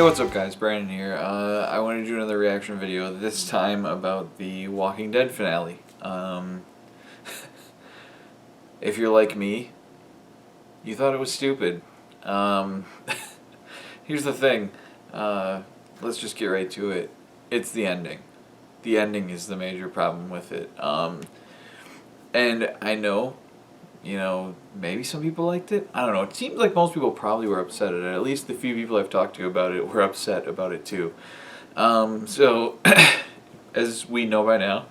what's up guys, Brandon here. I wanted to do another reaction video, this time about the Walking Dead finale. If you're like me, you thought it was stupid. Here's the thing, let's just get right to it. It's the ending. The ending is the major problem with it. And I know, maybe some people liked it. I don't know. It seems like most people probably were upset at it. At least the few people I've talked to about it were upset about it too. So, as we know by now,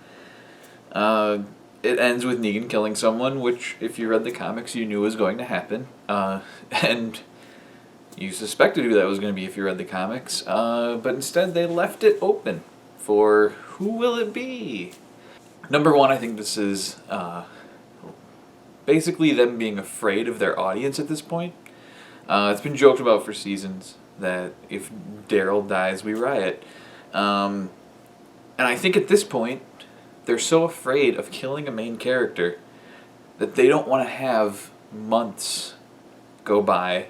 it ends with Negan killing someone, which, if you read the comics, you knew was going to happen. And you suspected who that was going to be if you read the comics. But instead, they left it open for who will it be? Number one, I think this is basically them being afraid of their audience at this point. It's been joked about for seasons that if Daryl dies, we riot. And I think at this point, they're so afraid of killing a main character that they don't want to have months go by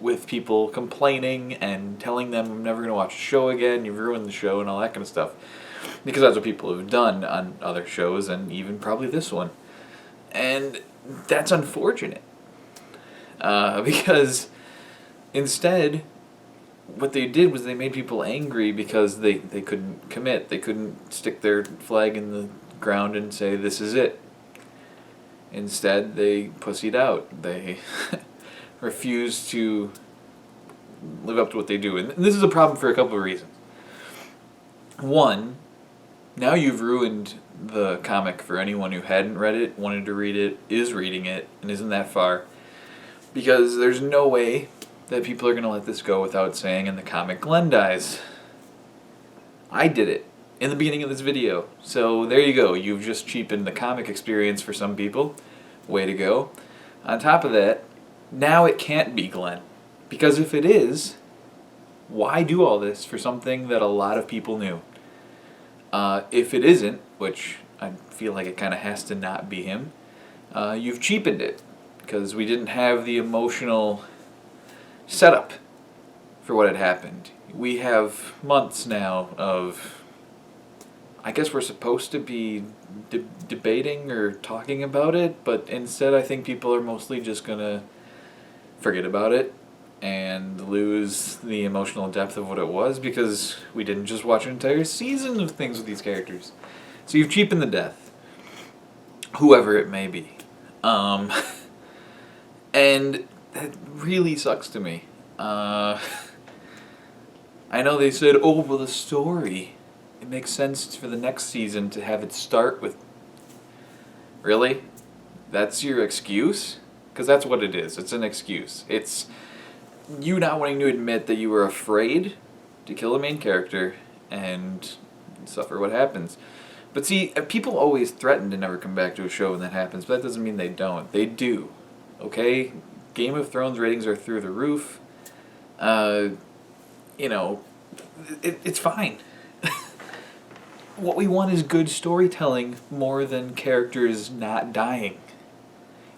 with people complaining and telling them, I'm never going to watch a show again, you've ruined the show, and all that kind of stuff. Because that's what people have done on other shows, and even probably this one. And that's unfortunate. Because instead, what they did was they made people angry because they couldn't commit. They couldn't stick their flag in the ground and say, this is it. Instead, they pussied out. They refused to live up to what they do. And this is a problem for a couple of reasons. One, now you've ruined the comic for anyone who hadn't read it, wanted to read it, is reading it, and isn't that far. Because there's no way that people are going to let this go without saying in the comic, Glenn dies. I did it in the beginning of this video. So there you go. You've just cheapened the comic experience for some people. Way to go. On top of that, now it can't be Glenn. Because if it is, why do all this for something that a lot of people knew? If it isn't, which I feel like it kind of has to not be him, you've cheapened it. Because we didn't have the emotional setup for what had happened. We have months now of, I guess we're supposed to be debating or talking about it, but instead I think people are mostly just going to forget about it and lose the emotional depth of what it was because we didn't just watch an entire season of things with these characters. So you've cheapened the death. Whoever it may be. And that really sucks to me. I know they said, oh, well, the story. It makes sense for the next season to have it start with... Really? That's your excuse? Because that's what it is. It's an excuse. It's you not wanting to admit that you were afraid to kill a main character and suffer what happens. But see, people always threaten to never come back to a show when that happens, but that doesn't mean they don't. They do. Okay? Game of Thrones ratings are through the roof. It's fine. What we want is good storytelling more than characters not dying.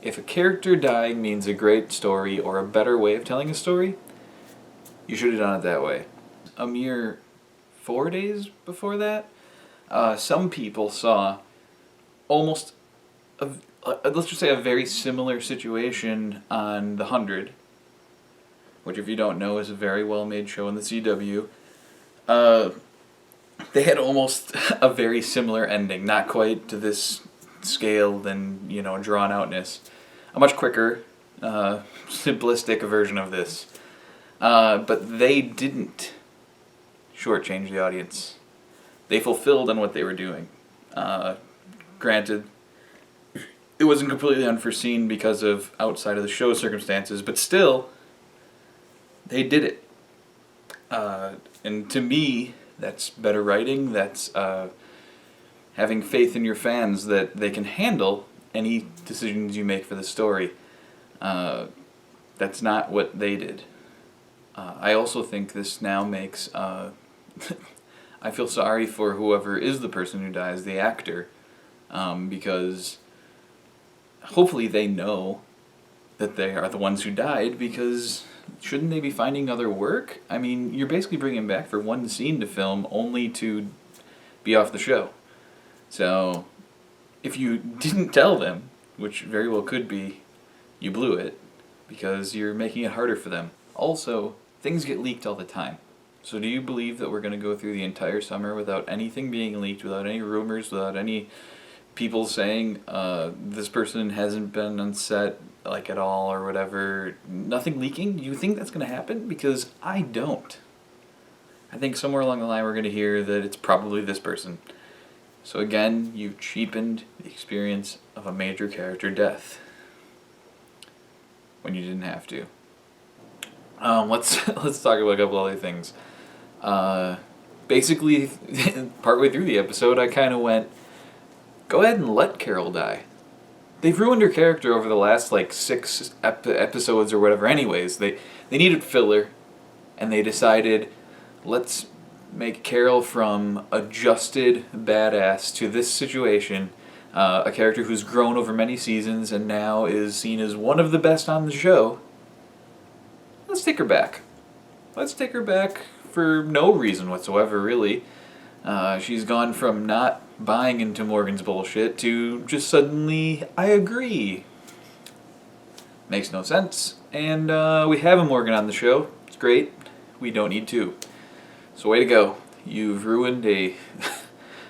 If a character dying means a great story or a better way of telling a story, you should have done it that way. A mere 4 days before that, some people saw almost, let's just say a very similar situation on The 100, which if you don't know is a very well-made show in the CW. They had almost a very similar ending, not quite to this scale than, drawn outness. A much quicker, simplistic version of this. But they didn't shortchange the audience. They fulfilled on what they were doing. Granted, it wasn't completely unforeseen because of outside of the show circumstances, but still, they did it. And to me, that's better writing. That's having faith in your fans that they can handle any decisions you make for the story. That's not what they did. I also think this now makes... I feel sorry for whoever is the person who dies, the actor, because hopefully they know that they are the ones who died, because shouldn't they be finding other work? I mean, you're basically bringing them back for one scene to film only to be off the show. So, if you didn't tell them, which very well could be, you blew it, because you're making it harder for them. Also, things get leaked all the time. So do you believe that we're going to go through the entire summer without anything being leaked, without any rumors, without any people saying this person hasn't been on set like at all or whatever, nothing leaking? Do you think that's going to happen? Because I don't. I think somewhere along the line we're going to hear that it's probably this person. So again, you've cheapened the experience of a major character death when you didn't have to. Let's talk about a couple other things. Basically, partway through the episode, I kind of went, go ahead and let Carol die. They've ruined her character over the last, 6 episodes or whatever anyways. They needed filler, and they decided, let's make Carol from adjusted badass to this situation, a character who's grown over many seasons and now is seen as one of the best on the show. Let's take her back. Let's take her back for no reason whatsoever, really. She's gone from not buying into Morgan's bullshit to just suddenly, I agree. Makes no sense. And we have a Morgan on the show. It's great. We don't need two. So way to go. You've ruined a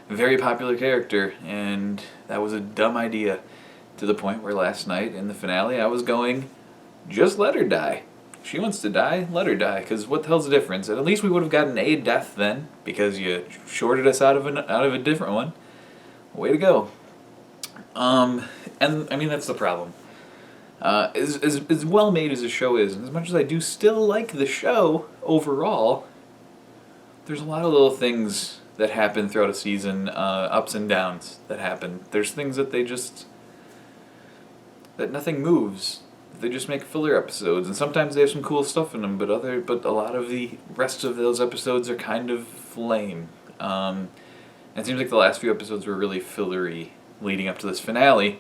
very popular character, and that was a dumb idea. To the point where last night in the finale I was going, just let her die. She wants to die, let her die, because what the hell's the difference? At least we would have gotten a death then, because you shorted us out of a different one. Way to go. And I mean, that's the problem. As well made as the show is, and as much as I do still like the show overall, there's a lot of little things that happen throughout a season, ups and downs that happen. There's things that that nothing moves. They just make filler episodes, and sometimes they have some cool stuff in them, but a lot of the rest of those episodes are kind of lame. It seems like the last few episodes were really fillery leading up to this finale,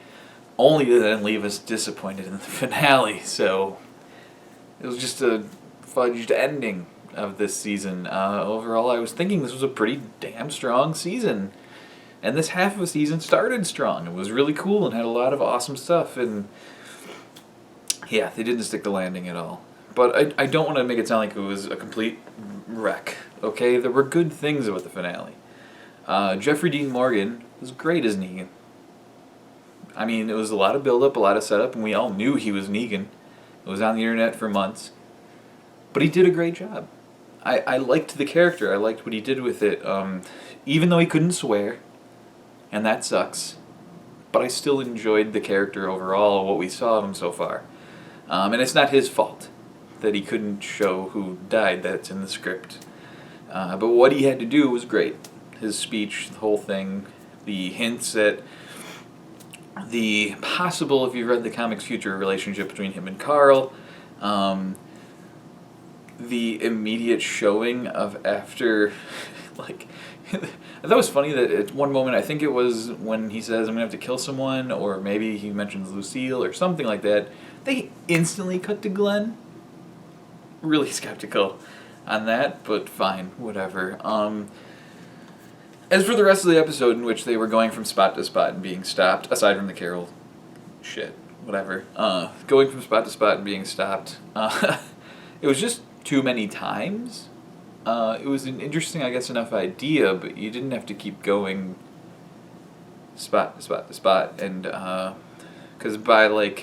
only to then leave us disappointed in the finale. So it was just a fudged ending of this season. Overall, I was thinking this was a pretty damn strong season. And this half of the season started strong. It was really cool and had a lot of awesome stuff. And yeah, they didn't stick the landing at all. But I don't want to make it sound like it was a complete wreck. Okay, there were good things about the finale. Jeffrey Dean Morgan was great as Negan. I mean, it was a lot of build-up, a lot of setup, and we all knew he was Negan. It was on the internet for months. But he did a great job. I liked the character. I liked what he did with it. Even though he couldn't swear, and that sucks, but I still enjoyed the character overall, what we saw of him so far. And it's not his fault that he couldn't show who died. That's in the script. But what he had to do was great. His speech, the whole thing, the hints at the possible, if you've read the comics, future relationship between him and Carl, the immediate showing of after, I thought it was funny that at one moment, I think it was when he says, I'm going to have to kill someone, or maybe he mentions Lucille or something like that, they instantly cut to Glenn. Really skeptical on that, but fine, whatever. As for the rest of the episode in which they were going from spot to spot and being stopped, aside from the Carol shit, whatever, going from spot to spot and being stopped, it was just too many times. It was an interesting, I guess, enough idea, but you didn't have to keep going spot to spot to spot, and, because by,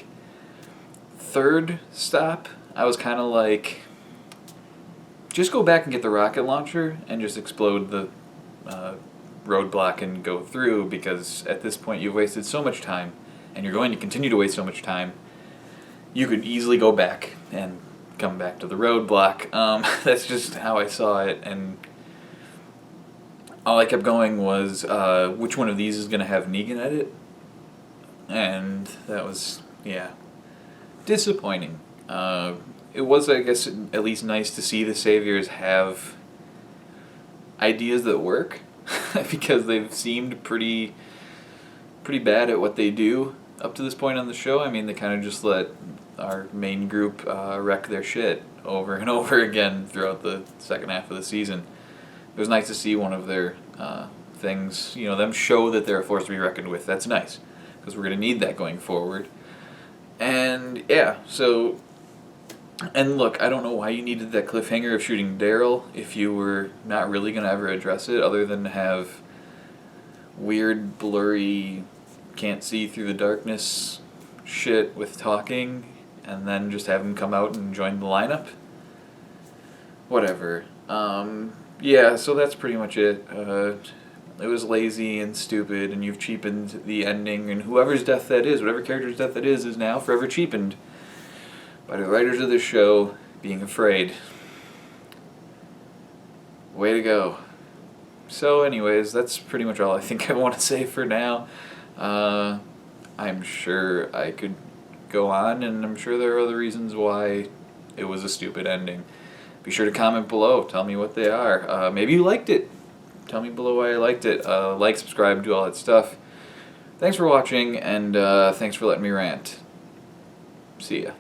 third stop, I was kind of like, just go back and get the rocket launcher and just explode the roadblock and go through, because at this point you've wasted so much time, and you're going to continue to waste so much time. You could easily go back and come back to the roadblock. That's just how I saw it, and all I kept going was, which one of these is going to have Negan edit? And that was, yeah, disappointing. It was, I guess, at least nice to see the Saviors have ideas that work, because they've seemed pretty bad at what they do up to this point on the show. I mean, they kind of just let our main group wreck their shit over and over again throughout the second half of the season. It was nice to see one of their things, them show that they're a force to be reckoned with. That's nice, because we're going to need that going forward. And yeah, so, and look, I don't know why you needed that cliffhanger of shooting Daryl if you were not really going to ever address it, other than to have weird, blurry, can't see through the darkness shit with talking, and then just have him come out and join the lineup. Whatever. Yeah, so that's pretty much it. It was lazy and stupid, and you've cheapened the ending, and whoever's death that is, whatever character's death that is now forever cheapened by the writers of this show being afraid. Way to go. So anyways, that's pretty much all I think I want to say for now. I'm sure I could go on, and I'm sure there are other reasons why it was a stupid ending. Be sure to comment below. Tell me what they are. Maybe you liked it. Tell me below why you liked it. Like, subscribe, do all that stuff. Thanks for watching, and thanks for letting me rant. See ya.